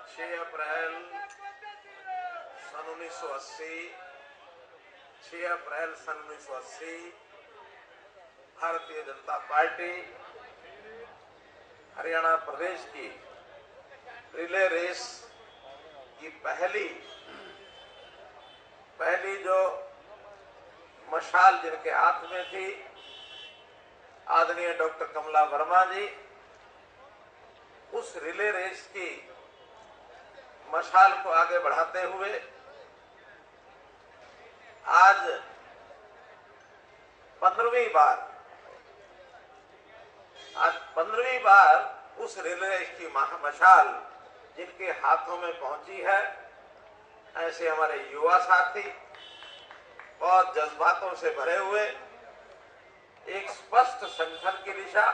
6 अप्रैल सन 1980 6 अप्रैल सन 1980 Bharatiya Janata party Haryana प्रदेश की relay race की पहली जो मशाल जिनके हाथ में थी, आदरणीय डॉक्टर कमला वर्मा जी, उस रिले रेस की मशाल को आगे बढ़ाते हुए आज 15वीं बार उस रिले रेस की मशाल जिनके हाथों में पहुंची है, ऐसे हमारे युवा साथी बहुत जज्बातों से भरे हुए एक स्पष्ट संगठन की दिशा,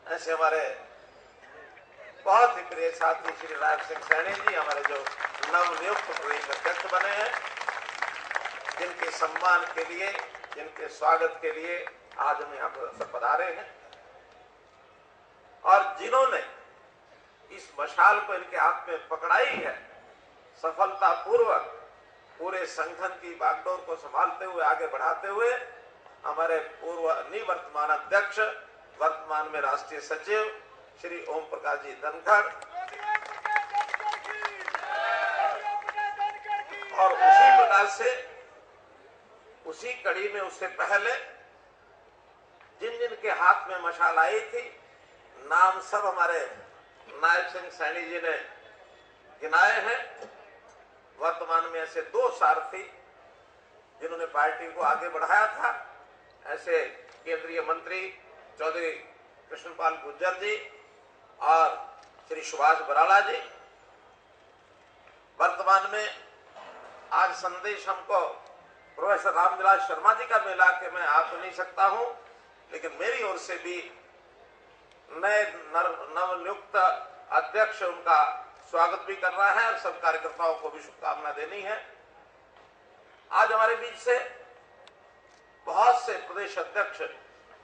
ऐसे हमारे बहुत ही प्रिय साथी श्री नायब सिंह सैनी जी, हमारे जो नवनियुक्त प्रदेश अध्यक्ष बने हैं, जिनके सम्मान के लिए, जिनके स्वागत के लिए आज हम यहाँ पर पधारे हैं और जिन्होंने इस मशाल को इनके हाथ में पकड़ाई है, सफलतापूर्वक पूरे संगठन की बागडोर को संभालते हुए आगे बढ़ाते हुए हमारे पूर्व निवर्तमान अध्यक्ष, वर्तमान में राष्ट्रीय सचिव श्री ओम प्रकाश जी धनखड़, और उसी प्रकार से उसी कड़ी में उससे पहले जिन जिन के हाथ में मशाल आई थी, नाम सब हमारे नायब सिंह सैनी जी ने गिनाए हैं। वर्तमान में ऐसे 2 सारथी जिन्होंने पार्टी को आगे बढ़ाया था, ऐसे केंद्रीय मंत्री चौधरी कृष्णपाल गुर्जर जी और श्री सुभाष बराला जी। वर्तमान में आज संदेश हमको प्रोफेसर रामविलास शर्मा जी का मिला के मैं आ तो नहीं सकता हूं, लेकिन मेरी ओर से भी नए नवनियुक्त अध्यक्ष उनका स्वागत भी कर रहा है और सब कार्यकर्ताओं को भी शुभकामना देनी है। आज हमारे बीच से बहुत से प्रदेश अध्यक्ष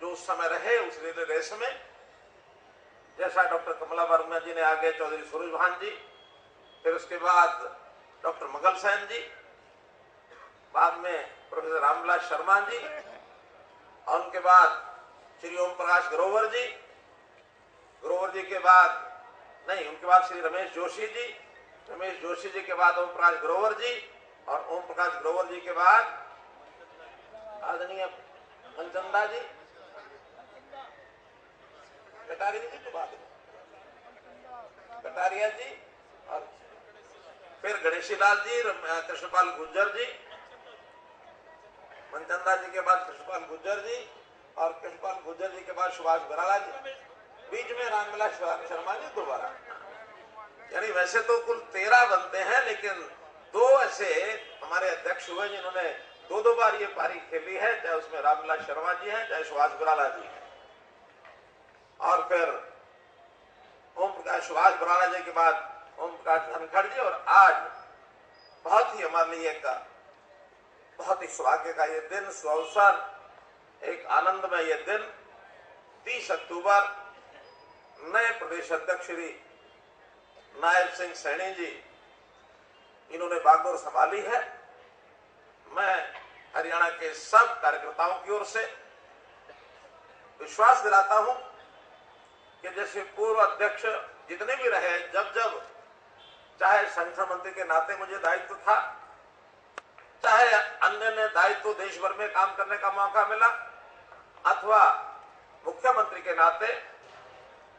जो उस समय रहे उस रिले रेस में, जैसा डॉक्टर कमला वर्मा जी ने आगे चौधरी सूरजभान जी, फिर उसके बाद डॉक्टर मंगल सेन जी, बाद में प्रोफेसर रामविलास शर्मा जी, और उनके बाद श्री ओम प्रकाश ग्रोवर जी के बाद उनके बाद श्री रमेश जोशी जी के बाद ओम प्रकाश ग्रोवर जी, और ओम प्रकाश ग्रोवर जी के बाद आदरणीय मनचंदा जी, कटारिया जी के बाद कटारिया जी, और फिर गणेशी लाल जी, कृष्णपाल गुर्जर जी, मनचंदा जी के बाद कृष्णपाल गुर्जर जी, और कृष्णपाल गुर्जर जी के बाद सुभाष बराला जी, बीच में रामविलास शर्मा जी दोबारा। यानी वैसे तो कुल 13 बनते हैं, लेकिन 2 ऐसे हमारे अध्यक्ष हुए जिन्होंने 2 बार ये पारी खेली है, चाहे उसमें रामविलास शर्मा जी हैं, चाहे सुभाष बराला जी हैं, और फिर सुभाष बराला जी के बाद ओम प्रकाश धनखड़ जी, और आज बहुत ही हमारे लिए एक बहुत ही सौभाग्य का ये दिन, सुअवसर, एक आनंदमय ये दिन, 30 अक्टूबर नए प्रदेश अध्यक्ष श्री नायब सिंह सैनी जी, इन्होंने बागडोर संभाली है। मैं हरियाणा के सब कार्यकर्ताओं की ओर से विश्वास दिलाता हूं कि जैसे पूर्व अध्यक्ष जितने भी रहे, जब चाहे संगठन मंत्री के नाते मुझे दायित्व था, चाहे अन्य ने दायित्व देश भर में काम करने का मौका मिला, अथवा मुख्यमंत्री के नाते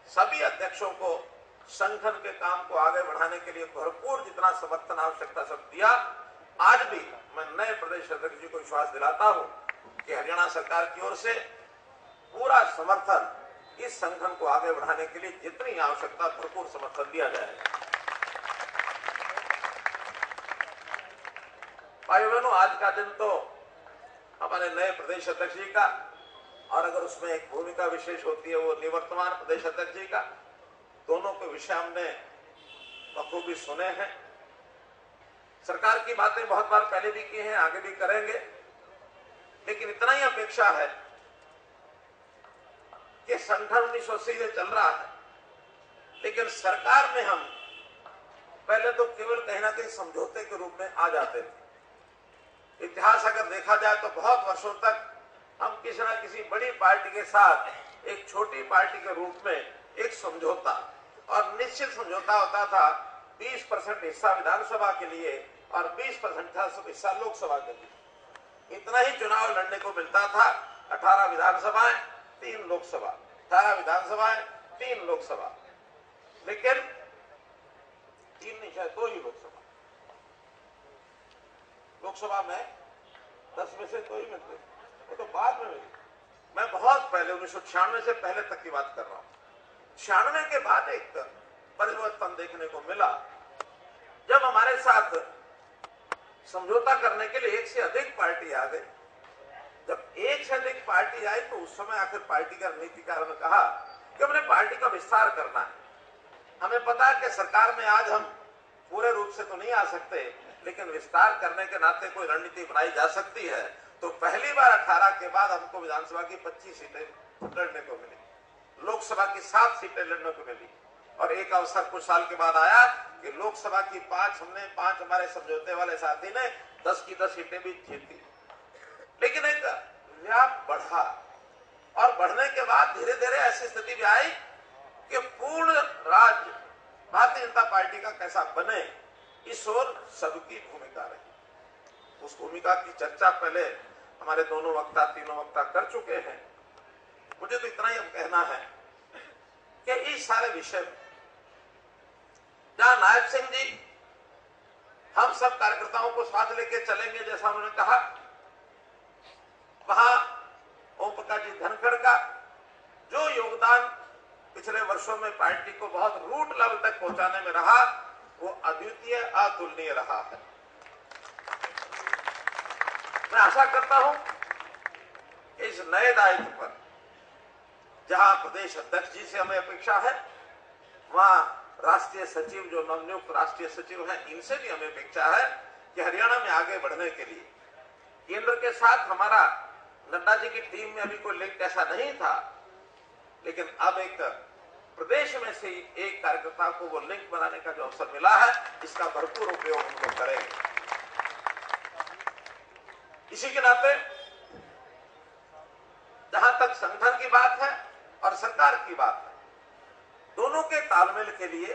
सभी अध्यक्षों को संगठन के काम को आगे बढ़ाने के लिए भरपूर जितना समर्थन आवश्यकता सब दिया। आज भी मैं नए प्रदेश अध्यक्ष जी को विश्वास दिलाता हूं कि हरियाणा सरकार की ओर से पूरा समर्थन इस संगठन को आगे बढ़ाने के लिए जितनी आवश्यकता भरपूर समर्थन दिया जाएगा। भाई बहनों, आज का दिन तो हमारे नए प्रदेश अध्यक्ष जी का, और अगर उसमें एक भूमिका विशेष होती है वो निवर्तमान प्रदेश अध्यक्ष जी का, दोनों के विषय हमने बखूबी सुने हैं। सरकार की बातें बहुत बार पहले भी की हैं, आगे भी करेंगे, लेकिन इतना ही अपेक्षा है कि संगठन 1980 से चल रहा है, लेकिन सरकार में हम पहले तो केवल कहीं ना कहीं समझौते के रूप में आ जाते थे। इतिहास अगर देखा जाए तो बहुत वर्षों तक हम किसी न किसी बड़ी पार्टी के साथ एक छोटी पार्टी के रूप में एक समझौता, और निश्चित समझौता होता था 20% हिस्सा विधानसभा के लिए और 20% हिस्सा लोकसभा के लिए। इतना ही चुनाव लड़ने को मिलता था। 18 विधानसभाएं 3 लोकसभा, 18 विधानसभाएं 3 लोकसभा, लेकिन 3 नहीं शायद 2 ही लोकसभा। लोकसभा में 10 में से 2 ही मिलते, वो तो बाद में मिली। मैं बहुत पहले 1996 से पहले तक की बात कर रहा हूं। 96 के बाद एक परिवर्तन देखने को मिला जब हमारे साथ समझौता करने के लिए एक से अधिक पार्टी आ गई। जब एक से अधिक पार्टी आई तो उस समय आखिर पार्टी का नीतिकारों ने कहा कि हमने पार्टी का विस्तार करना है। हमें पता है कि सरकार में आज हम पूरे रूप से तो नहीं आ सकते, लेकिन विस्तार करने के नाते कोई रणनीति बनाई जा सकती है। तो पहली बार 18 के बाद हमको विधानसभा की 25 सीटें लड़ने को मिली, लोकसभा की 7 सीटें लड़ने को मिली, और एक अवसर कुछ साल के बाद आया कि लोकसभा की 5 हमने, 5 हमारे समझौते वाले साथी ने 10 की 10 सीटें भी जीती। लेकिन एक व्याप बढ़ा, और बढ़ने के बाद धीरे धीरे ऐसी स्थिति भी आई कि पूर्ण राज्य भारतीय जनता पार्टी का कैसा बने, इस ओर सबकी भूमिका रही। उस भूमिका की चर्चा पहले हमारे दोनों वक्ता, तीनों वक्ता कर चुके हैं। मुझे तो इतना ही अब कहना है कि इस सारे विषय में जहां नायब सिंह जी हम सब कार्यकर्ताओं को साथ लेके चलेंगे जैसा उन्होंने कहा, वहां ओम प्रकाश जी धनखड़ का जो योगदान पिछले वर्षों में पार्टी को बहुत रूट लेवल तक पहुंचाने में रहा, वो अद्वितीय, अतुलनीय रहा है। मैं आशा करता हूं इस नए दायित्व पर, जहां प्रदेश अध्यक्ष जी से हमें अपेक्षा है, वहां राष्ट्रीय सचिव जो नवनियुक्त राष्ट्रीय सचिव हैं, इनसे भी हमें अपेक्षा है कि हरियाणा में आगे बढ़ने के लिए केंद्र के साथ हमारा नड्डा जी की टीम में अभी कोई लिंक ऐसा नहीं था, लेकिन अब एक प्रदेश में से एक कार्यकर्ता को वो लिंक बनाने का जो अवसर मिला है, इसका भरपूर उपयोग हम लोग करेंगे। इसी के नाते जहां तक संगठन की बात है और सरकार की बात है, दोनों के तालमेल के लिए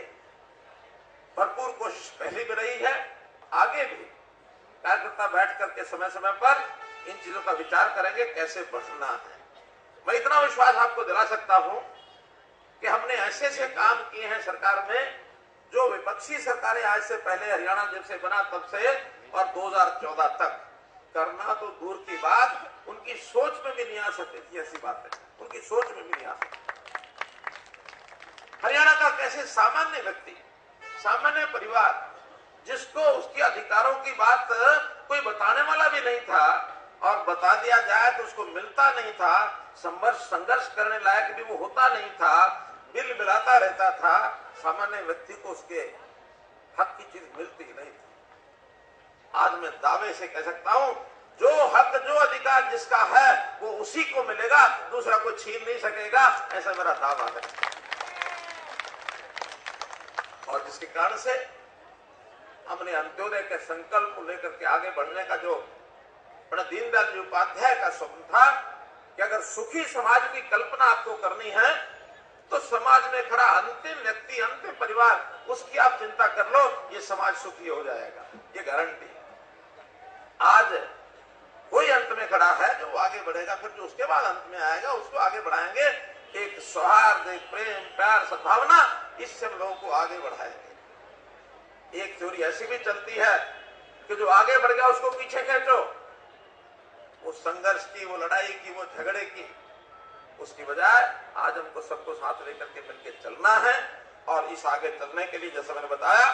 भरपूर कोशिश पहले भी रही है, आगे भी कार्यकर्ता बैठ करके समय समय पर इन चीजों का विचार करेंगे कैसे बढ़ना है। मैं इतना विश्वास आपको दिला सकता हूं कि हमने ऐसे ऐसे काम किए हैं सरकार में, जो विपक्षी सरकारें आज से पहले हरियाणा जब से बना तब से और 2014 तक करना तो दूर की बात, उनकी सोच में भी नहीं आ सकती थी। ऐसी बात है, उनकी सोच में भी नहीं आ सकती। हरियाणा का कैसे सामान्य व्यक्ति, सामान्य परिवार, जिसको उसके अधिकारों की बात कोई बताने वाला भी नहीं था, और बता दिया जाए तो उसको मिलता नहीं था, संघर्ष करने लायक भी वो होता नहीं था, बिल बिलाता रहता था, सामान्य व्यक्ति को उसके हक की चीज मिलती ही नहीं थी। आज मैं दावे से कह सकता हूं, जो हक, जो अधिकार जिसका है वो उसी को मिलेगा, दूसरा कोई छीन नहीं सकेगा, ऐसा मेरा दावा है। और जिसके कारण से हमने अंत्योदय के संकल्प को लेकर के आगे बढ़ने का जो पंडित दीनदयाल जी उपाध्याय का स्वप्न था कि अगर सुखी समाज की कल्पना आपको करनी है तो समाज में खड़ा अंतिम व्यक्ति, अंतिम परिवार, उसकी आप चिंता कर लो, ये समाज सुखी हो जाएगा, ये गारंटी। आज कोई अंत में खड़ा है जो आगे बढ़ेगा, फिर जो उसके बाद अंत में आएगा उसको आगे बढ़ाएंगे। एक सौहार्द, एक प्रेम, प्यार, सद्भावना, इससे हम लोगों को आगे बढ़ाएंगे। एक थ्योरी ऐसी भी चलती है कि जो आगे बढ़ गया उसको पीछे खींचो। वो संघर्ष की, वो लड़ाई की, वो झगड़े की, उसकी बजाय आज हमको सबको साथ लेकर के मिलकर चलना है। और इस आगे चलने के लिए जैसा मैंने बताया,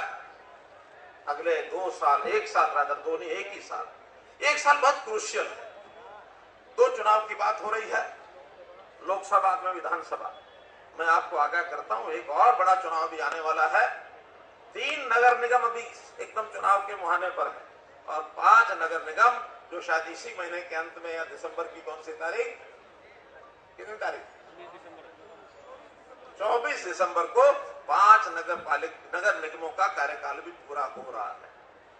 अगले 2 साल, 1 साल रादर, दो नहीं, एक ही साल, 1 साल बहुत क्रूशियल है। 2 चुनाव की बात हो रही है, लोकसभा में विधानसभा। मैं आपको आगाह करता हूं, एक और बड़ा चुनाव भी आने वाला है। 3 नगर निगम अभी एकदम चुनाव के मुहाने पर है, और 5 नगर निगम जो शायद इसी महीने के अंत में या दिसंबर की कौन सी तारीख, कितनी तारीख, 24 दिसंबर को 5 नगर निगमों का कार्यकाल भी पूरा हो रहा है।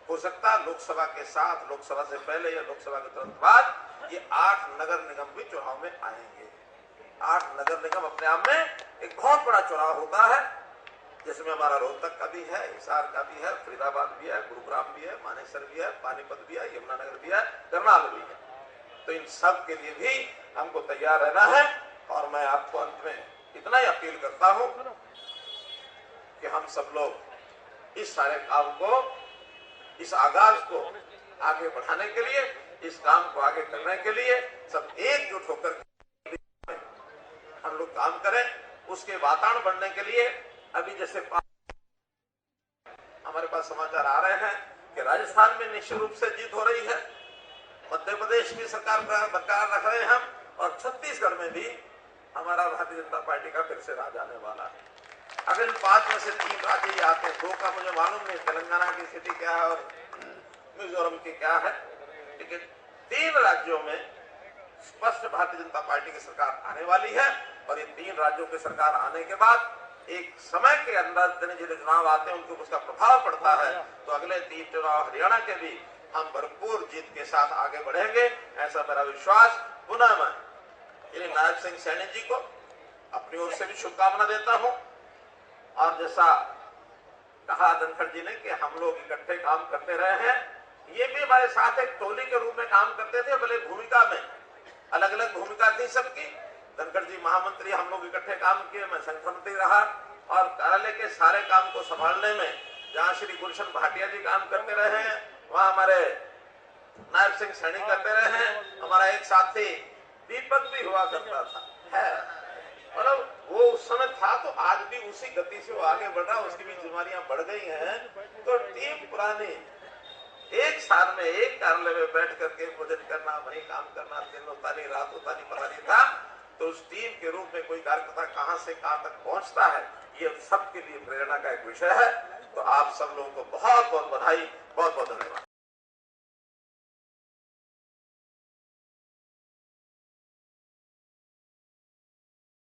हो सकता है लोकसभा के साथ, लोकसभा से पहले या लोकसभा के तुरंत बाद ये 8 नगर निगम भी चुनाव में आएंगे। 8 नगर निगम अपने आप में एक बहुत बड़ा चुनाव होता है, जिसमें हमारा रोहतक का भी है, हिसार का भी है, फरीदाबाद भी है, गुरुग्राम भी है, मानेसर भी है, पानीपत भी है, यमुनानगर भी है, करनाल भी है। तो इन सब के लिए भी हमको तैयार रहना है। और मैं आपको अंत में इतना ही अपील करता हूं कि हम सब लोग इस सारे काम को, इस आगाज को आगे बढ़ाने के लिए, इस काम को आगे करने के लिए सब एकजुट होकर हम लोग काम करें। उसके वातावरण बनने के लिए अभी जैसे हमारे पास समाचार आ रहे हैं कि राजस्थान में निश्चित रूप से जीत हो रही है, मध्य प्रदेश की सरकार बरकरार रख रहे हैं हम, और छत्तीसगढ़ में भी हमारा भारतीय जनता पार्टी का फिर से राज आने वाला है। अगर इन 5 में से 3 राज्य ही आते हैं, 2 का मुझे मालूम नहीं, तेलंगाना की स्थिति क्या है और मिजोरम की क्या है, लेकिन 3 राज्यों में स्पष्ट भारतीय जनता पार्टी की सरकार आने वाली है। और ये 3 राज्यों की सरकार आने के बाद एक समय के अंदर जितने चुनाव आते हैं उनको उसका प्रभाव पड़ता है। तो अगले 3 चुनाव हरियाणा के भी हम भरपूर जीत के साथ आगे बढ़ेंगे, ऐसा मेरा विश्वास। पुनः मैं नायब सिंह सैनी जी को अपनी ओर से भी शुभकामना देता हूं। और जैसा कहा धनखड़ जी ने कि हम लोग इकट्ठे काम करते रहे हैं, ये भी हमारे साथ एक टोली के रूप में काम करते थे, भले भूमिका में अलग अलग भूमिका थी सबकी। धनखड़ जी महामंत्री, हम लोग इकट्ठे काम किए, मैं संगठन मंत्री रहा, और कार्यालय के सारे काम को संभालने में जहां श्री गुलशन भाटिया जी काम करते रहे हैं, वहां हमारे नायब सिंह सैनी करते रहे हैं, हमारा एक साथी दीपक भी हुआ करता था, है मतलब वो उस समय था, तो आज भी उसी गति से वो आगे बढ़ रहा, उसकी भी जिम्मेदारियां बढ़ गई हैं। तो टीम पुरानी एक साल में एक कार्यालय में बैठ करके प्रोजेक्ट करना, वही काम करना, दिन होता नहीं, रात होता नहीं, पता नहीं था। तो उस टीम के रूप में कोई कार्यकर्ता कहां से कहां तक पहुंचता है, ये सबके लिए प्रेरणा का एक विषय है। तो आप सब लोगों को बहुत बहुत बधाई, बहुत बहुत धन्यवाद।